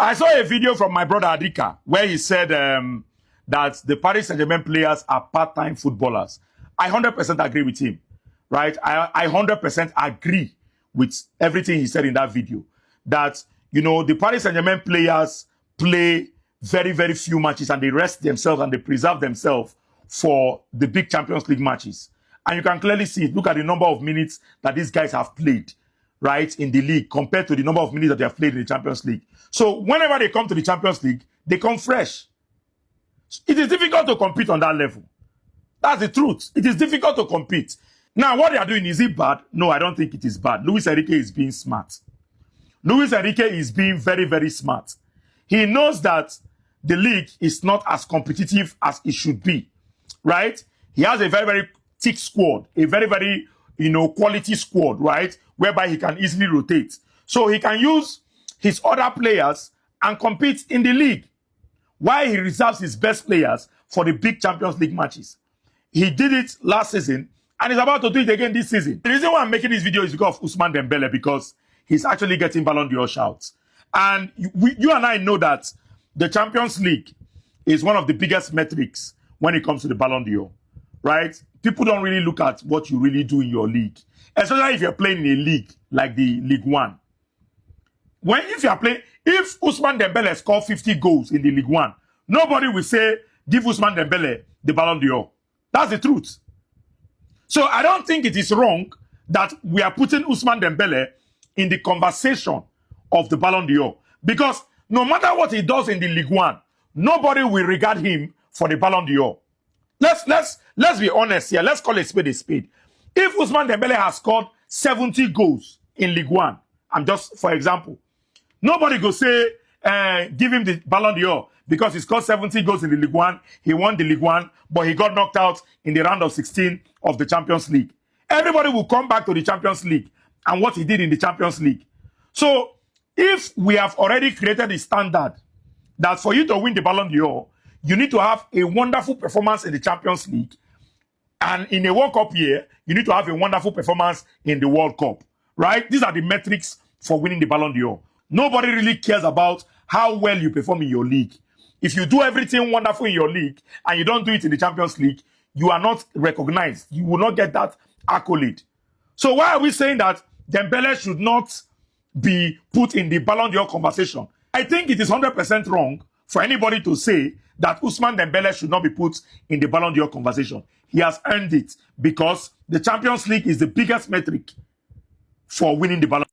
I saw a video from my brother Adika where he said that the Paris Saint-Germain players are part-time footballers. I 100% agree with him, right? I 100% agree with everything he said in that video. That, you know, the Paris Saint-Germain players play very, very few matches and they rest themselves and they preserve themselves for the big Champions League matches. And you can clearly see it. Look at the number of minutes that these guys have played, right, in the league compared to the number of minutes that they have played in the Champions League. So whenever they come to the Champions League, they come fresh. It is difficult to compete on that level. That's the truth. It is difficult to compete. Now, what they are doing, is it bad? No, I don't think it is bad. Luis Enrique is being smart. Luis Enrique is being very, very smart. He knows that the league is not as competitive as it should be, right? He has a very, very thick squad, a very, very, quality squad, right? Whereby he can easily rotate. So he can use his other players and compete in the league, while he reserves his best players for the big Champions League matches. He did it last season, and he's about to do it again this season. The reason why I'm making this video is because of Ousmane Dembele, because he's actually getting Ballon d'Or shouts. And you and I know that the Champions League is one of the biggest metrics when it comes to the Ballon d'Or, right? People don't really look at what you really do in your league, especially if you're playing in a league like the League One. If Ousmane Dembele scored 50 goals in the League One, nobody will say, give Ousmane Dembele the Ballon d'Or. That's the truth. So I don't think it is wrong that we are putting Ousmane Dembele in the conversation of the Ballon d'Or. Because no matter what he does in the League One, nobody will regard him for the Ballon d'Or. Let's be honest here. Let's call a spade a spade. If Ousmane Dembele has scored 70 goals in League One, for example, nobody go say, give him the Ballon d'Or because he scored 70 goals in the League One. He won the League One, but he got knocked out in the round of 16 of the Champions League. Everybody will come back to the Champions League and what he did in the Champions League. So, if we have already created a standard that for you to win the Ballon d'Or, you need to have a wonderful performance in the Champions League. And in a World Cup year, you need to have a wonderful performance in the World Cup, right? These are the metrics for winning the Ballon d'Or. Nobody really cares about how well you perform in your league. If you do everything wonderful in your league and you don't do it in the Champions League, you are not recognized. You will not get that accolade. So why are we saying that Dembele should not be put in the Ballon d'Or conversation? I think it is 100% wrong for anybody to say that Ousmane Dembele should not be put in the Ballon d'Or conversation. He has earned it because the Champions League is the biggest metric for winning the Ballon d'Or.